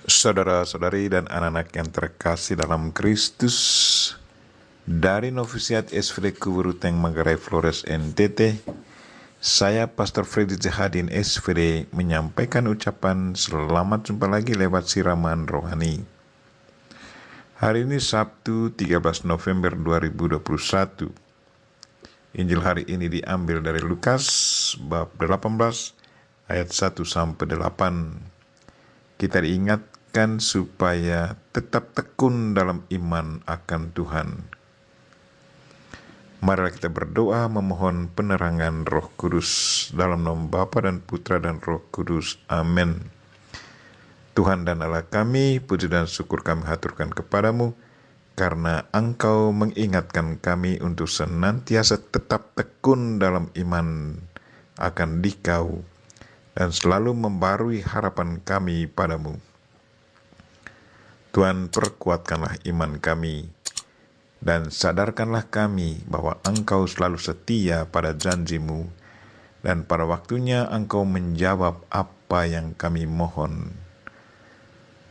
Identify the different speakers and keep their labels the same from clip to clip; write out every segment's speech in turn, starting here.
Speaker 1: Saudara-saudari dan anak-anak yang terkasih dalam Kristus, dari Novisiat SVD Kuburuteng Manggarai Flores NTT, saya Pastor Freddy Zahadin SVD menyampaikan ucapan selamat jumpa lagi lewat siraman rohani. Hari ini Sabtu 13 November 2021. Injil hari ini diambil dari Lukas bab 18 ayat 1 sampai 8. Kita diingatkan supaya tetap tekun dalam iman akan Tuhan. Marilah kita berdoa memohon penerangan Roh Kudus dalam nama Bapa dan Putra dan Roh Kudus. Amin. Tuhan dan Allah kami, puji dan syukur kami haturkan kepadamu, karena Engkau mengingatkan kami untuk senantiasa tetap tekun dalam iman akan Dikau, dan selalu membarui harapan kami padamu. Tuhan, perkuatkanlah iman kami, dan sadarkanlah kami bahwa Engkau selalu setia pada janjimu, dan pada waktunya Engkau menjawab apa yang kami mohon.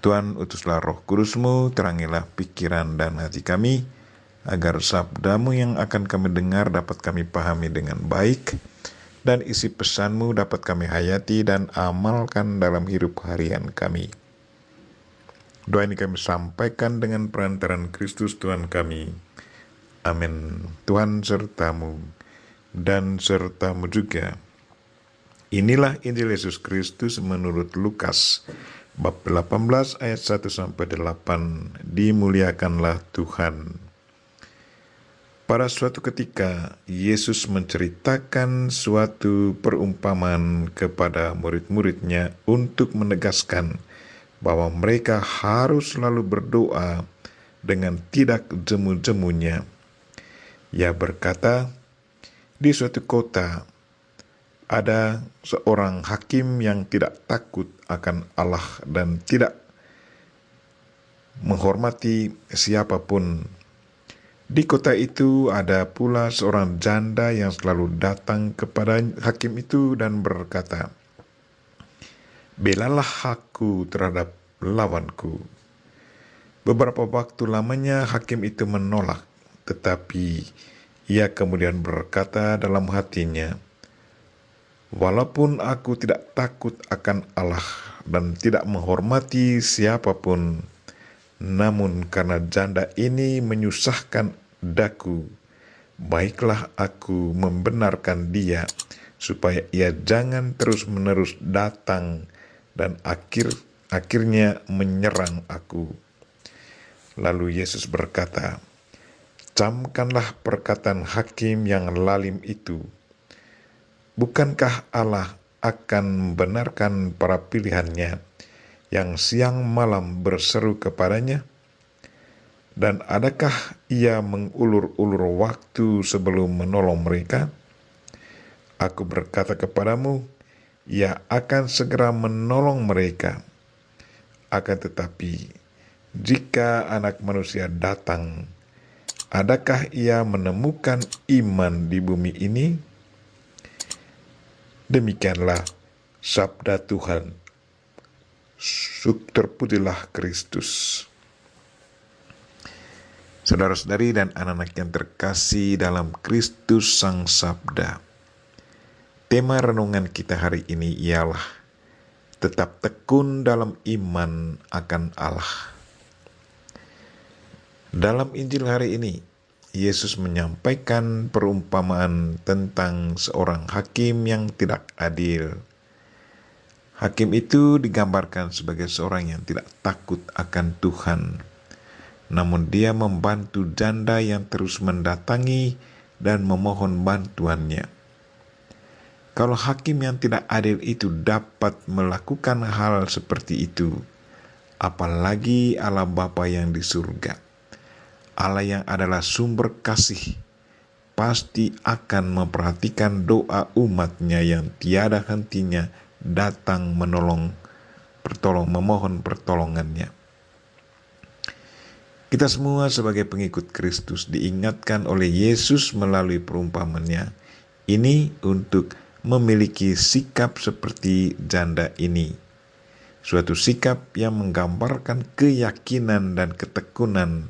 Speaker 1: Tuhan, utuslah Roh Kudus-Mu, terangilah pikiran dan hati kami, agar sabda-Mu yang akan kami dengar dapat kami pahami dengan baik, dan isi pesan-Mu dapat kami hayati dan amalkan dalam hidup harian kami. Doa ini kami sampaikan dengan perantaran Kristus Tuhan kami. Amin. Tuhan sertamu dan sertamu juga. Inilah Injil Yesus Kristus menurut Lukas bab 18 ayat 1 sampai 8. Dimuliakanlah Tuhan. Pada suatu ketika, Yesus menceritakan suatu perumpamaan kepada murid-muridnya untuk menegaskan bahwa mereka harus selalu berdoa dengan tidak jemu-jemunya. Ia berkata, di suatu kota ada seorang hakim yang tidak takut akan Allah dan tidak menghormati siapapun. Di kota itu ada pula seorang janda yang selalu datang kepada hakim itu dan berkata, "Belalah aku terhadap lawanku." Beberapa waktu lamanya hakim itu menolak, tetapi ia kemudian berkata dalam hatinya, "Walaupun aku tidak takut akan Allah dan tidak menghormati siapapun, namun karena janda ini menyusahkan daku, baiklah aku membenarkan dia, supaya ia jangan terus-menerus datang dan akhirnya menyerang aku." Lalu Yesus berkata, "Camkanlah perkataan hakim yang lalim itu. Bukankah Allah akan membenarkan para pilihannya yang siang malam berseru kepadanya? Dan adakah ia mengulur-ulur waktu sebelum menolong mereka? Aku berkata kepadamu, ia akan segera menolong mereka. Akan tetapi, jika Anak Manusia datang, adakah ia menemukan iman di bumi ini?" Demikianlah sabda Tuhan. Terpujilah Kristus. Saudara-saudari dan anak-anak yang terkasih dalam Kristus Sang Sabda, tema renungan kita hari ini ialah tetap tekun dalam iman akan Allah. Dalam Injil hari ini, Yesus menyampaikan perumpamaan tentang seorang hakim yang tidak adil. Hakim itu digambarkan sebagai seorang yang tidak takut akan Tuhan, namun dia membantu janda yang terus mendatangi dan memohon bantuannya. Kalau hakim yang tidak adil itu dapat melakukan hal seperti itu, apalagi Allah Bapa yang di surga, Allah yang adalah sumber kasih, pasti akan memperhatikan doa umatnya yang tiada hentinya datang memohon pertolongannya. Kita semua sebagai pengikut Kristus diingatkan oleh Yesus melalui perumpamannya ini untuk memiliki sikap seperti janda ini. suatu sikap yang menggambarkan keyakinan dan ketekunan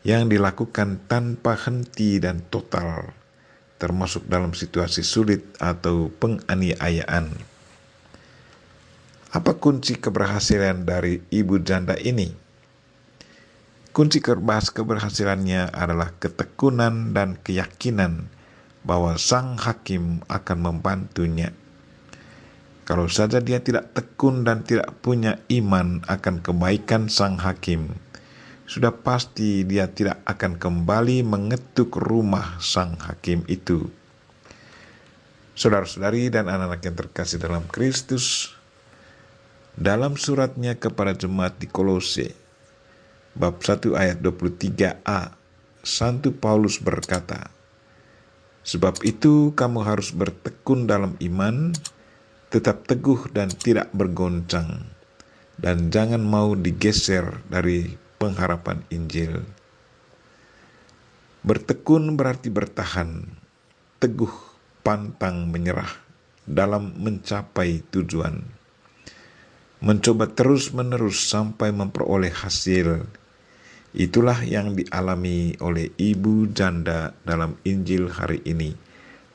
Speaker 1: yang dilakukan tanpa henti dan total, termasuk dalam situasi sulit atau penganiayaan. Apa kunci keberhasilan dari ibu janda ini? Kunci keberhasilannya adalah ketekunan dan keyakinan bahwa sang hakim akan membantunya. Kalau saja dia tidak tekun dan tidak punya iman akan kebaikan sang hakim, sudah pasti dia tidak akan kembali mengetuk rumah sang hakim itu. Saudara-saudari dan anak-anak yang terkasih dalam Kristus, dalam suratnya kepada jemaat di Kolose, bab 1 ayat 23a, Santo Paulus berkata, "Sebab itu kamu harus bertekun dalam iman, tetap teguh dan tidak bergoncang, dan jangan mau digeser dari pengharapan Injil." Bertekun berarti bertahan, teguh, pantang menyerah dalam mencapai tujuan. Mencoba terus-menerus sampai memperoleh hasil. Itulah yang dialami oleh ibu janda dalam Injil hari ini.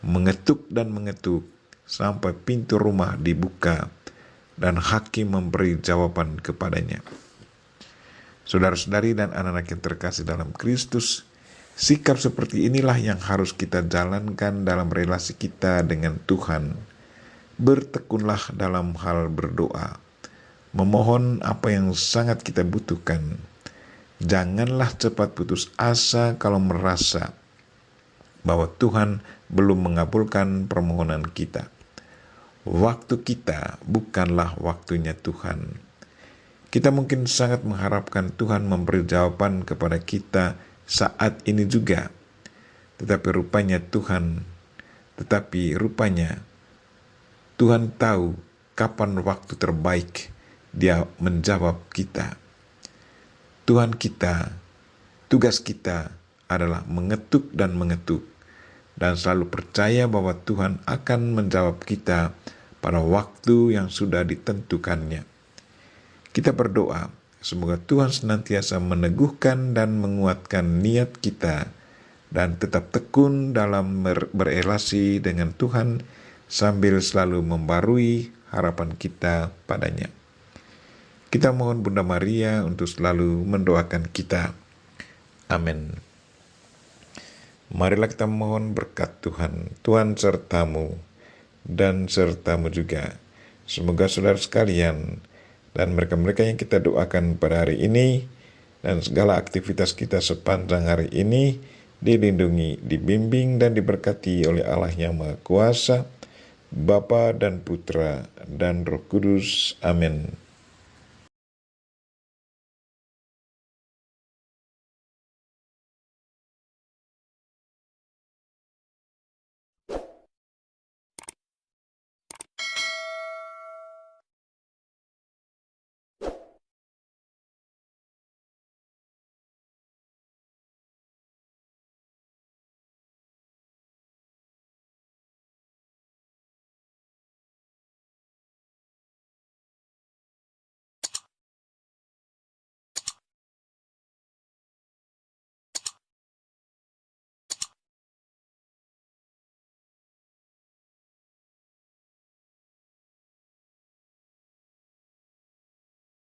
Speaker 1: Mengetuk dan mengetuk sampai pintu rumah dibuka dan hakim memberi jawaban kepadanya. Saudara-saudari dan anak-anak yang terkasih dalam Kristus, sikap seperti inilah yang harus kita jalankan dalam relasi kita dengan Tuhan. Bertekunlah dalam hal berdoa, memohon apa yang sangat kita butuhkan. Janganlah cepat putus asa kalau merasa bahwa Tuhan belum mengabulkan permohonan kita. Waktu kita bukanlah waktunya Tuhan. Kita mungkin sangat mengharapkan Tuhan memberi jawaban kepada kita saat ini juga. Tetapi rupanya Tuhan tahu kapan waktu terbaik Dia menjawab kita. Tugas kita adalah mengetuk dan selalu percaya bahwa Tuhan akan menjawab kita pada waktu yang sudah ditentukannya. Kita berdoa, semoga Tuhan senantiasa meneguhkan dan menguatkan niat kita dan tetap tekun dalam berelasi dengan Tuhan sambil selalu membarui harapan kita padanya. Kita mohon Bunda Maria untuk selalu mendoakan kita. Amin. Marilah kita mohon berkat Tuhan. Tuhan sertamu dan sertamu juga. Semoga saudara sekalian dan mereka-mereka yang kita doakan pada hari ini dan segala aktivitas kita sepanjang hari ini dilindungi, dibimbing dan diberkati oleh Allah yang Maha Kuasa, Bapa dan Putra dan Roh Kudus. Amin.